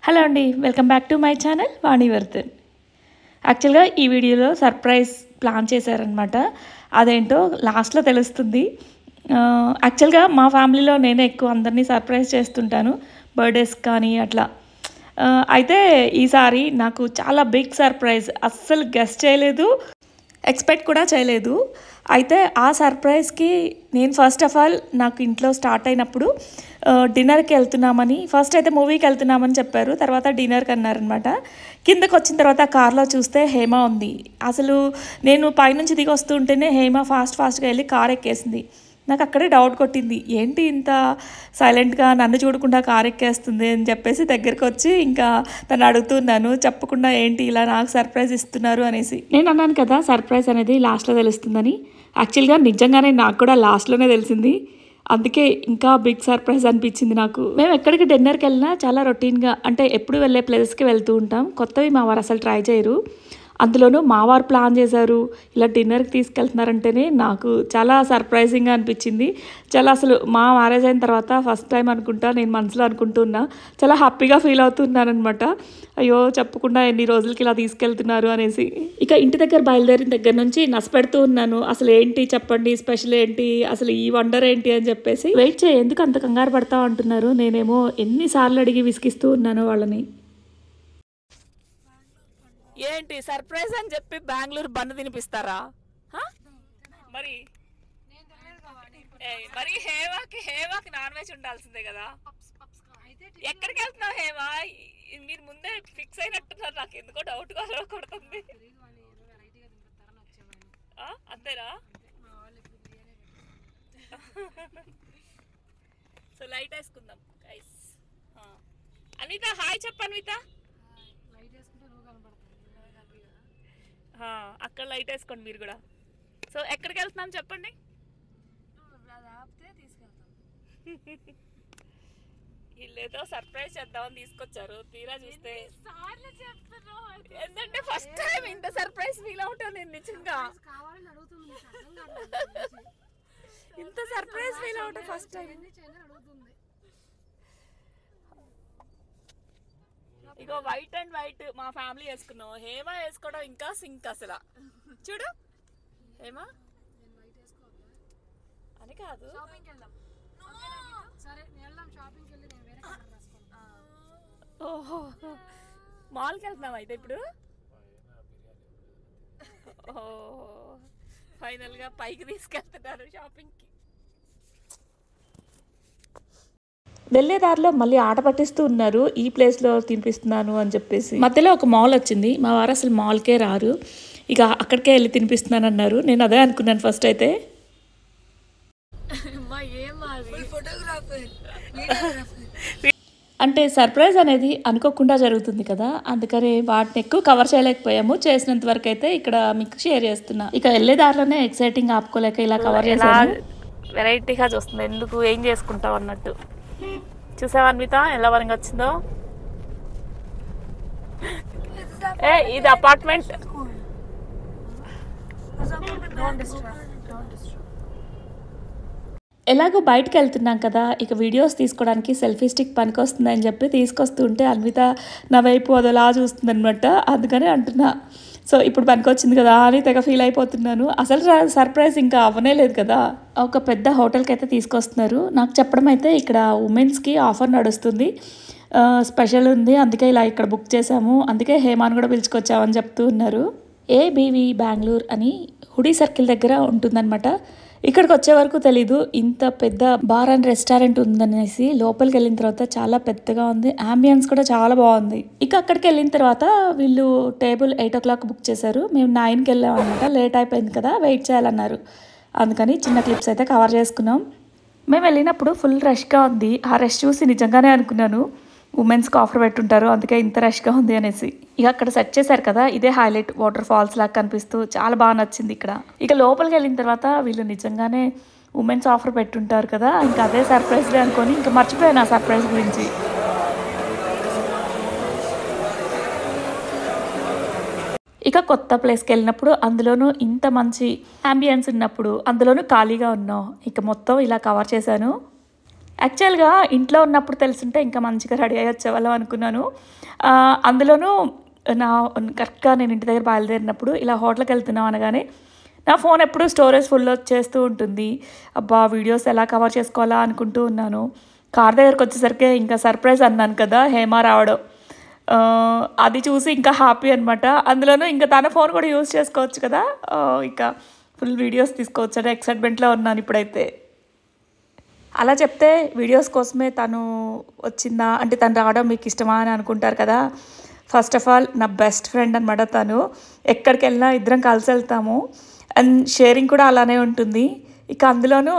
Hello అండి, welcome back to my channel Vanivardhan. యాక్చువల్గా ఈ వీడియోలో సర్ప్రైజ్ ప్లాన్ చేశారనమాట. అదేంటో లాస్ట్లో తెలుస్తుంది. యాక్చువల్గా మా ఫ్యామిలీలో నేనే ఎక్కువ అందరినీ సర్ప్రైజ్ చేస్తుంటాను, బర్త్డేస్ కానీ అట్లా. అయితే ఈసారి నాకు చాలా బిగ్ సర్ప్రైజ్, అస్సలు గెస్ చేయలేదు, ఎక్స్పెక్ట్ కూడా చేయలేదు. అయితే ఆ సర్ప్రైజ్కి నేను ఫస్ట్ ఆఫ్ ఆల్ నాకు ఇంట్లో స్టార్ట్ అయినప్పుడు డిన్నర్కి వెళ్తున్నామని, ఫస్ట్ అయితే మూవీకి వెళ్తున్నామని చెప్పారు, తర్వాత డిన్నర్కి అన్నారనమాట. కిందకు వచ్చిన తర్వాత కార్లో చూస్తే హేమ ఉంది. అసలు నేను పైనుంచి దిగి వస్తూ ఉంటేనే హేమ ఫాస్ట్గా వెళ్ళి కార్ ఎక్కేసింది. నాకు అక్కడే డౌట్ కొట్టింది, ఏంటి ఇంత సైలెంట్గా నన్ను చూడకుండా కార్ ఎక్కేస్తుంది అని చెప్పేసి దగ్గరికి వచ్చి ఇంకా తను అడుగుతున్నాను, చెప్పకుండా ఏంటి ఇలా నాకు సర్ప్రైజ్ ఇస్తున్నారు అనేసి. నేను అన్నాను కదా సర్ప్రైజ్ అనేది లాస్ట్లో తెలుస్తుందని. యాక్చువల్గా నిజంగానే నాకు కూడా లాస్ట్లోనే తెలిసింది. అందుకే ఇంకా బిగ్ సర్ప్రైజ్ అనిపించింది నాకు. మేము ఎక్కడికి డిన్నర్కి వెళ్ళినా చాలా రొటీన్గా, అంటే ఎప్పుడు వెళ్ళే ప్లేసెస్కి వెళ్తూ ఉంటాం. కొత్తవి మా వారు అసలు ట్రై చేయరు. అందులోనూ మా వారు ప్లాన్ చేశారు, ఇలా డిన్నర్కి తీసుకెళ్తున్నారంటేనే నాకు చాలా సర్ప్రైజింగ్గా అనిపించింది. చాలా అసలు మా మ్యారేజ్ అయిన తర్వాత ఫస్ట్ టైం అనుకుంటా నేను మనసులో అనుకుంటున్నా, చాలా హ్యాపీగా ఫీల్ అవుతున్నాను అనమాట. అయ్యో చెప్పకుండా ఎన్ని రోజులకి ఇలా తీసుకెళ్తున్నారు అనేసి. ఇక ఇంటి దగ్గర బయలుదేరిన దగ్గర నుంచి నసపెడుతూ ఉన్నాను, అసలు ఏంటి చెప్పండి, స్పెషల్ ఏంటి, అసలు ఈ వండర్ ఏంటి అని చెప్పేసి. వెయిట్ చేయి, ఎందుకు అంత కంగారు పడతా అంటున్నారు. నేనేమో ఎన్నిసార్లు అడిగి విసిగిస్తూ ఉన్నాను వాళ్ళని. ఏంటి సర్ప్రైజ్ అని చెప్పి బెంగళూరు బన్ను తినిపిస్తారా? మరి మరి హేవాకి నాన్ వెజ్ ఉండాల్సిందే కదా. ఎక్కడికి వెళ్తున్నావు హేవా? మీరు ముందే ఫిక్స్ అయినట్టున్నారు, నాకు ఎందుకో డౌట్ కొడుతుంది. అంతేనా? సో లైట్ వేసుకుందాం గైస్. అనిత హాయ్ చెప్పు. అనిత అక్కడ లైట్ వేసుకోండి మీరు కూడా. సో ఎక్కడికి వెళ్తున్నాం చెప్పండి. వీళ్ళేదో సర్ప్రైజ్ చేద్దామని తీసుకొచ్చారు, తీరా చూస్తే ఎందుకంటే ఫస్ట్ టైం ఇంత సర్ప్రైజ్ ఫీల్ అవుతాను నేను నిజంగా. ఇంత సర్ప్రైజ్ ఫీల్ అవుతా first time. Ego white and white మా ఫ్యామిలీ వేసుకున్నాం, హేమ వేసుకోవడం ఇంకా సింక్ అసలు. చూడు హేమ అని కాదు, ఓహో మాల్కి వెళ్తున్నాం అయితే ఇప్పుడు. ఓహో ఫైనల్ గా పైకి తీసుకెళ్తున్నారు షాపింగ్ కి. వెళ్ళే దారిలో మళ్ళీ ఆట పట్టిస్తూ ఉన్నారు, ఈ ప్లేస్లో తినిపిస్తున్నాను అని చెప్పేసి. మధ్యలో ఒక మాల్ వచ్చింది, మా వారు అసలు మాల్కే రారు, ఇక అక్కడికే వెళ్ళి తినిపిస్తున్నాను అన్నారు. నేను అదే అనుకున్నాను ఫస్ట్ అయితే. అంటే సర్ప్రైజ్ అనేది అనుకోకుండా జరుగుతుంది కదా, అందుకని వాటిని ఎక్కువ కవర్ చేయలేకపోయాము. చేసినంత వరకు అయితే ఇక్కడ మీకు షేర్ చేస్తున్నా. ఇక వెళ్ళే దారిలోనే ఎక్సైటింగ్ ఆపుకోలేక ఇలా కవర్ చేసాను. వెరైటీగా చూస్తుంది, ఎందుకు ఏం చేసుకుంటావు అన్నట్టు. చూసావా అన్విత ఎలా వరంగా వచ్చిందో? ఇది అపార్ట్మెంట్. ఎలాగో బయటకు వెళ్తున్నాం కదా, ఇక వీడియోస్ తీసుకోవడానికి సెల్ఫీ స్టిక్ పనికి వస్తుందని చెప్పి తీసుకొస్తుంటే అన్విత నా వైపు అదలా చూస్తుంది అనమాట, అందుకని అంటున్నా. సో ఇప్పుడు పనికి వచ్చింది కదా అని తెగ ఫీల్ అయిపోతున్నాను. అసలు సర్ప్రైజ్ ఇంకా అవ్వనే లేదు కదా. ఒక పెద్ద హోటల్కి అయితే తీసుకొస్తున్నారు. నాకు చెప్పడం అయితే ఇక్కడ ఉమెన్స్కి ఆఫర్ నడుస్తుంది, స్పెషల్ ఉంది, అందుకే ఇలా ఇక్కడ బుక్ చేసాము, అందుకే హేమాను కూడా పిలుచుకొచ్చామని చెప్తూ ఉన్నారు. ఏబీవీ బెంగళూరు అని హుడీ సర్కిల్ దగ్గర ఉంటుందన్నమాట. ఇక్కడికి వచ్చే వరకు తెలీదు ఇంత పెద్ద బార్ అండ్ రెస్టారెంట్ ఉందనేసి. లోపలికి వెళ్ళిన తర్వాత చాలా పెద్దగా ఉంది, అంబియన్స్ కూడా చాలా బాగుంది. ఇక అక్కడికి వెళ్ళిన తర్వాత వీళ్ళు టేబుల్ 8 o'clock బుక్ చేశారు, మేము 9కి వెళ్ళాం అనమాట. లేట్ అయిపోయింది కదా, వెయిట్ చేయాలన్నారు, అందుకని చిన్న క్లిప్స్ అయితే కవర్ చేసుకున్నాం. మేము వెళ్ళినప్పుడు ఫుల్ రష్గా ఉంది, ఆ రష్ చూసి నిజంగానే అనుకున్నాను ఉమెన్స్కి ఆఫర్ పెట్టుంటారు, అందుకే ఇంత రష్గా ఉంది అనేసి. ఇక అక్కడ సెట్ చేశారు కదా, ఇదే హైలైట్, వాటర్ ఫాల్స్ లాగా కనిపిస్తూ చాలా బాగా నచ్చింది ఇక్కడ. ఇక లోపలికి వెళ్ళిన తర్వాత వీళ్ళు నిజంగానే ఉమెన్స్ ఆఫర్ పెట్టుంటారు కదా, ఇంకా అదే సర్ప్రైజ్లే అనుకొని ఇంకా మర్చిపోయాను ఆ సర్ప్రైజ్ గురించి. ఇక కొత్త ప్లేస్కి వెళ్ళినప్పుడు, అందులోనూ ఇంత మంచి అంబియన్స్ ఉన్నప్పుడు, అందులోనూ ఖాళీగా ఉన్నాం, ఇక మొత్తం ఇలా కవర్ చేశాను. యాక్చువల్గా ఇంట్లో ఉన్నప్పుడు తెలుసుంటే ఇంకా మంచిగా రెడీ అయ్యి వచ్చేవాళ్ళం అనుకున్నాను. అందులోనూ కరెక్ట్గా నేను ఇంటి దగ్గర బయలుదేరినప్పుడు ఇలా హోటల్కి వెళ్తున్నాం అనగానే నా ఫోన్ ఎప్పుడు స్టోరేజ్ ఫుల్ వచ్చేస్తూ ఉంటుంది. అబ్బా వీడియోస్ ఎలా కవర్ చేసుకోవాలా అనుకుంటూ ఉన్నాను. కార్ దగ్గరకు వచ్చేసరికి ఇంకా సర్ప్రైజ్ అన్నాను కదా హేమ రావడం, అది చూసి ఇంకా హ్యాపీ అనమాట. అందులోనూ ఇంకా తన ఫోన్ కూడా యూజ్ చేసుకోవచ్చు కదా, ఇంకా ఫుల్ వీడియోస్ తీసుకోవచ్చు అంటే ఎక్సైట్మెంట్లో ఉన్నాను ఇప్పుడైతే. అలా చెప్తే వీడియోస్ కోసమే తను వచ్చిందా అంటే తను రావడం మీకు ఇష్టమా అని అనుకుంటారు కదా. ఫస్ట్ ఆఫ్ ఆల్ నా బెస్ట్ ఫ్రెండ్ అనమాట తను. ఎక్కడికి వెళ్ళినా ఇద్దరం కలిసి వెళ్తాము అండ్ షేరింగ్ కూడా అలానే ఉంటుంది. ఇక అందులోనూ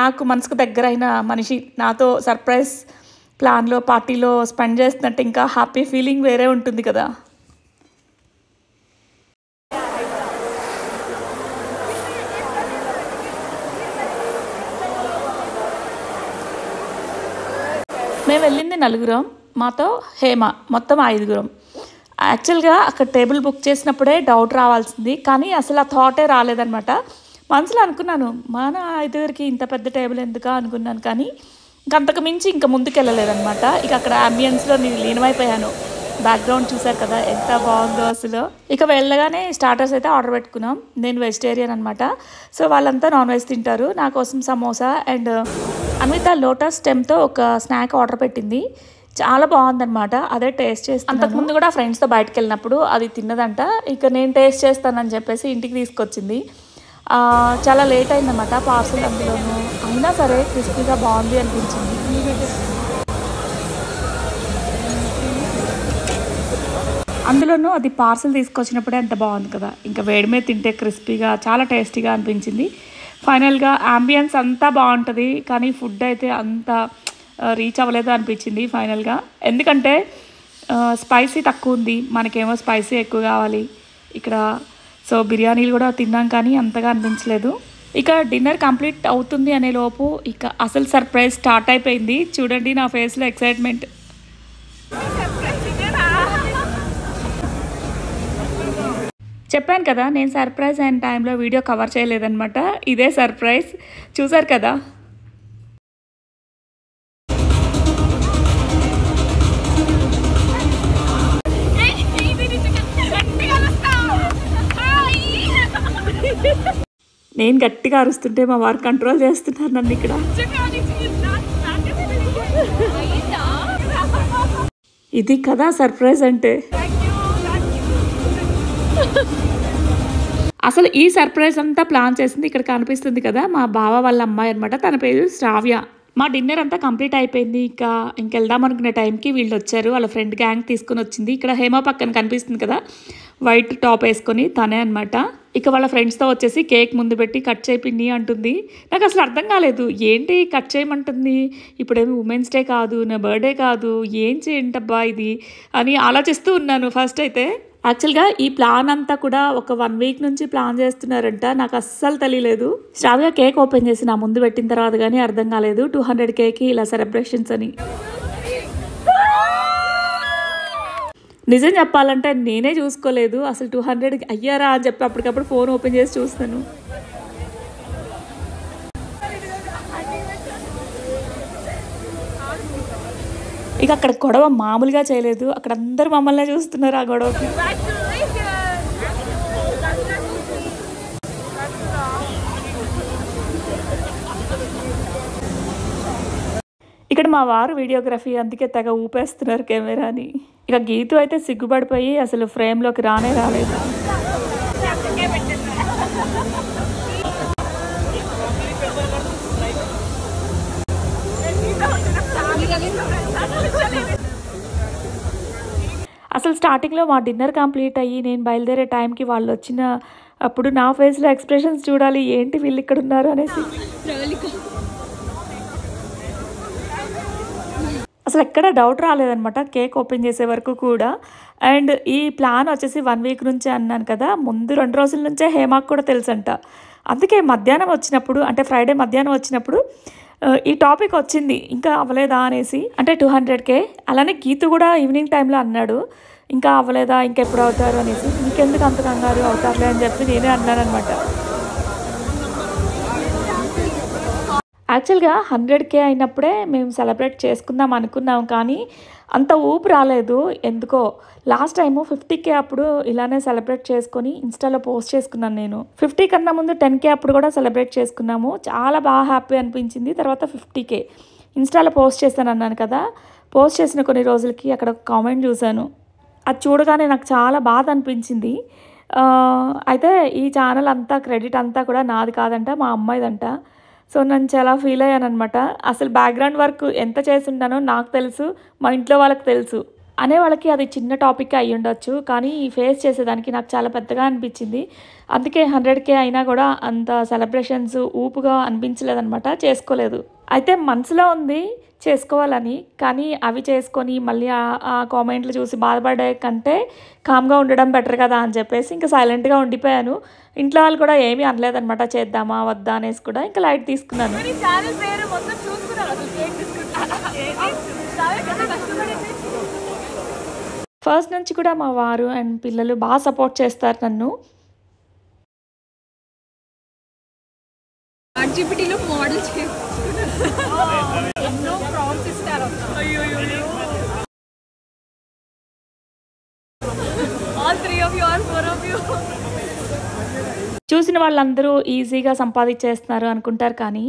నాకు మనసుకు దగ్గర అయిన మనిషి నాతో సర్ప్రైజ్ ప్లాన్లో పార్టీలో స్పెండ్ చేస్తున్నట్టు ఇంకా హ్యాపీ ఫీలింగ్ వేరే ఉంటుంది కదా. మేము వెళ్ళింది 4, మాతో హేమ, మొత్తం 5. యాక్చువల్గా అక్కడ టేబుల్ బుక్ చేసినప్పుడే డౌట్ రావాల్సింది, కానీ అసలు ఆ థాటే రాలేదనమాట. మనసులో అనుకున్నాను మన 5 ఇంత పెద్ద టేబుల్ ఎందుకా అనుకున్నాను, కానీ ఇంకంతకు మించి ఇంకా ముందుకు వెళ్ళలేదనమాట. ఇక అక్కడ అంబియన్స్లో నేను లీనమైపోయాను. బ్యాక్గ్రౌండ్ చూసారు కదా ఎంత బాగుందో అసలు. ఇక వెళ్ళగానే స్టార్టర్స్ అయితే ఆర్డర్ పెట్టుకున్నాం. నేను వెజిటేరియన్ అనమాట, సో వాళ్ళంతా నాన్ వెజ్ తింటారు. నా కోసం సమోసా అండ్ అన్విత లోటస్ స్టెమ్తో ఒక స్నాక్ ఆర్డర్ పెట్టింది. చాలా బాగుందనమాట, అదే టేస్ట్ చేస్తాను. అంతకుముందు కూడా ఫ్రెండ్స్తో బయటకు వెళ్ళినప్పుడు అది తిన్నదంట. ఇక నేను టేస్ట్ చేస్తానని చెప్పేసి ఇంటికి తీసుకొచ్చింది. చాలా లేట్ అయిందన్నమాట పార్సల్, అందులోనూ అయినా సరే క్రిస్పీగా బాగుంది అనిపించింది. అందులోనూ అది పార్సల్ తీసుకొచ్చినప్పుడే అంత బాగుంది కదా, ఇంకా వేడి మీద తింటే క్రిస్పీగా చాలా టేస్టీగా అనిపించింది. ఫైనల్గా అంబియన్స్ అంతా బాగుంటుంది, కానీ ఫుడ్ అయితే అంత రీచ్ అవ్వలేదు అనిపించింది ఫైనల్గా. ఎందుకంటే స్పైసీ తక్కువ ఉంది, మనకేమో స్పైసీ ఎక్కువ కావాలి ఇక్కడ. సో బిర్యానీలు కూడా తిన్నాం కానీ అంతగా అనిపించలేదు. ఇక డిన్నర్ కంప్లీట్ అవుతుంది అనే లోపు ఇక అసలు సర్ప్రైజ్ స్టార్ట్ అయిపోయింది. చూడండి నా ఫేస్లో ఎక్సైట్మెంట్. చెప్పాను కదా నేను సర్ప్రైజ్ అయిన టైంలో వీడియో కవర్ చేయలేదన్నమాట. ఇదే సర్ప్రైజ్ చూసారు కదా. నేను గట్టిగా అరుస్తుంటే మా వారు కంట్రోల్ చేస్తున్నారు నన్ను ఇక్కడ. ఇది కదా సర్ప్రైజ్ అంటే. అసలు ఈ సర్ప్రైజ్ అంతా ప్లాన్ చేసింది ఇక్కడ కనిపిస్తుంది కదా మా బావ వాళ్ళ అమ్మాయి అనమాట, తన పేరు శ్రావ్య. మా డిన్నర్ అంతా కంప్లీట్ అయిపోయింది. ఇంకెళ్దాం అనుకునే టైంకి వీళ్ళు వచ్చారు, వాళ్ళ ఫ్రెండ్ గ్యాంగ్ తీసుకొని వచ్చింది. ఇక్కడ హేమ పక్కన కనిపిస్తుంది కదా వైట్ టాప్ వేసుకొని, తనే అనమాట. ఇక వాళ్ళ ఫ్రెండ్స్తో వచ్చేసి కేక్ ముందు పెట్టి కట్ చేయిపిన్ని అంటుంది. నాకు అసలు అర్థం కాలేదు, ఏంటి కట్ చేయమంటుంది, ఇప్పుడేమి ఉమెన్స్ డే కాదు, నా బర్త్డే కాదు, ఏం చేయంటబ్బా ఇది అని ఆలోచిస్తూ ఉన్నాను ఫస్ట్ అయితే. యాక్చువల్గా ఈ ప్లాన్ అంతా కూడా ఒక 1 వీక్ నుంచి ప్లాన్ చేస్తున్నారంట, నాకు అస్సలు తెలియలేదు. శ్రావ్య కేక్ ఓపెన్ చేసి నా ముందు పెట్టిన తర్వాత కానీ అర్థం కాలేదు 200Kకి ఇలా సెలబ్రేషన్స్ అని. నిజం చెప్పాలంటే నేనే చూసుకోలేదు అసలు 200 అయ్యారా అని చెప్పి అప్పటికప్పుడు ఫోన్ ఓపెన్ చేసి చూస్తాను. ఇక అక్కడ గొడవ మామూలుగా చేయలేదు, అక్కడ అందరూ మమ్మల్ని చూస్తున్నారు ఆ గొడవకి. ఇక్కడ మా వారు వీడియోగ్రఫీ, అందుకే తెగ ఊపేస్తున్నారు కెమెరాని. ఇక గీతు అయితే సిగ్గుపడిపోయి అసలు ఫ్రేమ్లోకి రాలేదు. అసలు స్టార్టింగ్లో మా డిన్నర్ కంప్లీట్ అయ్యి నేను బయలుదేరే టైంకి వాళ్ళు వచ్చిన అప్పుడు నా ఫేస్లో ఎక్స్ప్రెషన్స్ చూడాలి, ఏంటి వీళ్ళు ఇక్కడ ఉన్నారు అనేసి. అసలు ఎక్కడ డౌట్ రాలేదనమాట కేక్ ఓపెన్ చేసే వరకు కూడా. అండ్ ఈ ప్లాన్ వచ్చేసి 1 వీక్ నుంచే అన్నాను కదా, ముందు 2 రోజుల నుంచే హేమాకు కూడా తెలుసంట. అందుకే మధ్యాహ్నం వచ్చినప్పుడు అంటే ఫ్రైడే మధ్యాహ్నం వచ్చినప్పుడు ఈ టాపిక్ వచ్చింది, ఇంకా అవ్వలేదా అనేసి. అంటే 200K. అలానే గీతు కూడా ఈవినింగ్ టైంలో అన్నాడు, ఇంకా అవ్వలేదా, ఇంకెప్పుడు అవుతారు అనేసి. ఇంకెందుకు అంత కంగారు, అవుతారులే అని చెప్పి నేనే అన్నాను అనమాట. యాక్చువల్గా 100K అయినప్పుడే మేము సెలబ్రేట్ చేసుకుందాం అనుకున్నాం, కానీ అంత ఊపు రాలేదు ఎందుకో. లాస్ట్ టైము 50K అప్పుడు ఇలానే సెలబ్రేట్ చేసుకొని ఇన్స్టాలో పోస్ట్ చేసుకున్నాను నేను. 50 కన్నా ముందు 10K అప్పుడు కూడా సెలబ్రేట్ చేసుకున్నాము. చాలా బాగా హ్యాపీ అనిపించింది. తర్వాత 50K ఇన్స్టాలో పోస్ట్ చేశాను అన్నాను కదా, పోస్ట్ చేసిన కొన్ని రోజులకి అక్కడ ఒక కామెంట్ చూశాను. అది చూడగానే నాకు చాలా బాధ అనిపించింది. అయితే ఈ ఛానల్ అంతా క్రెడిట్ అంతా కూడా నాది కాదంట, మా అమ్మాయిదంట. సో నేను చాలా ఫీల్ అయ్యాను అనమాట. అసలు బ్యాక్గ్రౌండ్ వర్క్ ఎంత చేసి ఉంటానో నాకు తెలుసు, మా ఇంట్లో వాళ్ళకి తెలుసు. అనే వాళ్ళకి అది చిన్న టాపిక్ అయ్యి ఉండొచ్చు, కానీ ఫేస్ చేసేదానికి నాకు చాలా పెద్దగా అనిపించింది. అందుకే 100K అయినా కూడా అంత సెలబ్రేషన్స్ ఊపుగా అనిపించలేదన్నమాట, చేసుకోలేదు. అయితే మనసులో ఉంది చేసుకోవాలని, కానీ అవి చేసుకొని మళ్ళీ ఆ కామెంట్లు చూసి బాధపడే కంటే కామ్గా ఉండడం బెటర్ కదా అని చెప్పేసి ఇంకా సైలెంట్గా ఉండిపోయాను. ఇంట్లో వాళ్ళు కూడా ఏమీ అనలేదన్నమాట, చేద్దామా వద్దా అనేసి కూడా ఇంకా లైట్ తీసుకున్నాను. ఫస్ట్ నుంచి కూడా మా వారు అండ్ పిల్లలు బాగా సపోర్ట్ చేస్తారు నన్ను. ఆర్జీపీటీలో మోడల్ ఎన్నో ప్రాంప్ట్స్ ఇస్తారు. All 3 of you are 4 of you. చూసిన వాళ్ళందరూ ఈజీగా సంపాదించేస్తున్నారు అనుకుంటారు, కానీ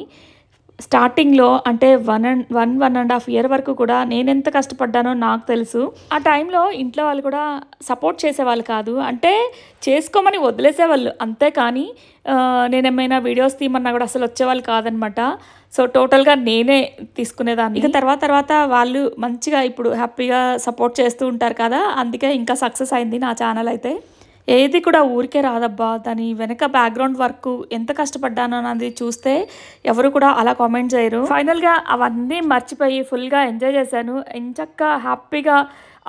స్టార్టింగ్లో అంటే 1.5 year వరకు కూడా నేను ఎంత కష్టపడ్డానో నాకు తెలుసు. ఆ టైంలో ఇంట్లో వాళ్ళు కూడా సపోర్ట్ చేసేవాళ్ళు కాదు, అంటే చేసుకోమని వదిలేసేవాళ్ళు అంతే, కానీ నేనేమైనా వీడియోస్ తీయమన్నా కూడా అసలు వచ్చేవాళ్ళు కాదనమాట. సో టోటల్గా నేనే తీసుకునేదాన్ని. ఇక తర్వాత వాళ్ళు మంచిగా ఇప్పుడు హ్యాపీగా సపోర్ట్ చేస్తూ ఉంటారు కదా, అందుకే ఇంకా సక్సెస్ అయింది నా ఛానల్. అయితే ఏది కూడా ఊరికే రాదబ్బా, దాని వెనక బ్యాక్గ్రౌండ్ వర్క్ ఎంత కష్టపడ్డానో అన్నది చూస్తే ఎవరు కూడా అలా కామెంట్ చేయరు. ఫైనల్గా అవన్నీ మర్చిపోయి ఫుల్గా ఎంజాయ్ చేశాను, ఎంచక్కా హ్యాపీగా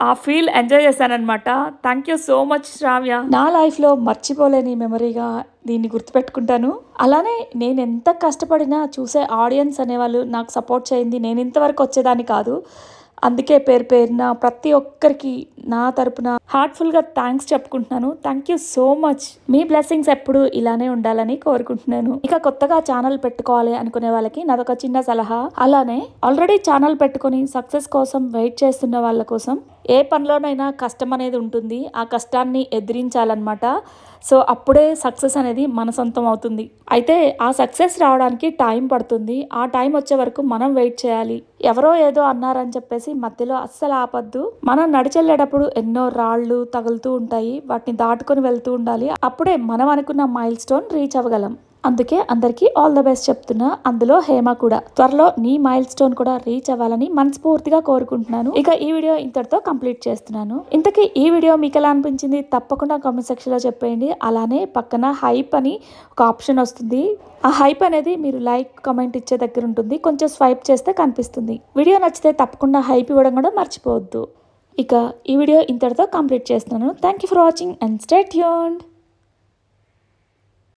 ఆ ఫీల్ ఎంజాయ్ చేశాను అనమాట. థ్యాంక్ యూ సో మచ్ శ్రావ్య. నా లైఫ్లో మర్చిపోలేని మెమరీగా దీన్ని గుర్తుపెట్టుకుంటాను. అలానే నేను ఎంత కష్టపడినా చూసే ఆడియన్స్ అనేవాళ్ళు నాకు సపోర్ట్ చేయింది నేను ఇంతవరకు వచ్చేదాన్ని కాదు. అందుకే పేరున ప్రతి ఒక్కరికి నా తరపున హార్ట్ఫుల్గా థ్యాంక్స్ చెప్పుకుంటున్నాను. Thank you so much. Me blessings ఎప్పుడు ఇలానే ఉండాలని కోరుకుంటున్నాను. ఇక కొత్తగా ఛానల్ పెట్టుకోవాలి అనుకునే వాళ్ళకి నాదొక చిన్న సలహా. అలానే ఆల్రెడీ ఛానల్ పెట్టుకొని సక్సెస్ కోసం వెయిట్ చేస్తున్న వాళ్ళ కోసం, ఏ పనిలోనైనా కష్టం అనేది ఉంటుంది, ఆ కష్టాన్ని ఎదిరించాలన్నమాట. సో అప్పుడే సక్సెస్ అనేది మన సొంతం అవుతుంది. అయితే ఆ సక్సెస్ రావడానికి టైం పడుతుంది. ఆ టైం వచ్చే వరకు మనం వెయిట్ చేయాలి. ఎవరో ఏదో అన్నారని చెప్పేసి మధ్యలో అస్సలు ఆపద్దు. మనం నడిచెళ్ళేటప్పుడు ఎన్నో రాళ్ళు తగులుతూ ఉంటాయి, వాటిని దాటుకొని వెళ్తూ ఉండాలి. అప్పుడే మనం అనుకున్న మైల్ స్టోన్ రీచ్ అవ్వగలం. అందుకే అందరికీ ఆల్ ద బెస్ట్ చెప్తున్నా, అందులో హేమ కూడా. త్వరలో నీ మైల్ స్టోన్ కూడా రీచ్ అవ్వాలని మనస్ఫూర్తిగా కోరుకుంటున్నాను. ఇక ఈ వీడియో ఇంతటితో కంప్లీట్ చేస్తున్నాను. ఇంతకీ ఈ వీడియో మీకు ఎలా అనిపించింది తప్పకుండా కామెంట్ సెక్షన్లో చెప్పేయండి. అలానే పక్కన హైప్ అని ఒక ఆప్షన్ వస్తుంది. ఆ హైప్ అనేది మీరు లైక్ కామెంట్ ఇచ్చే దగ్గర ఉంటుంది, కొంచెం స్వైప్ చేస్తే కనిపిస్తుంది. వీడియో నచ్చితే తప్పకుండా హైప్ ఇవ్వడం కూడా మర్చిపోవద్దు. ఇక ఈ వీడియో ఇంతటితో కంప్లీట్ చేస్తున్నాను. Thank you for watching and stay tuned.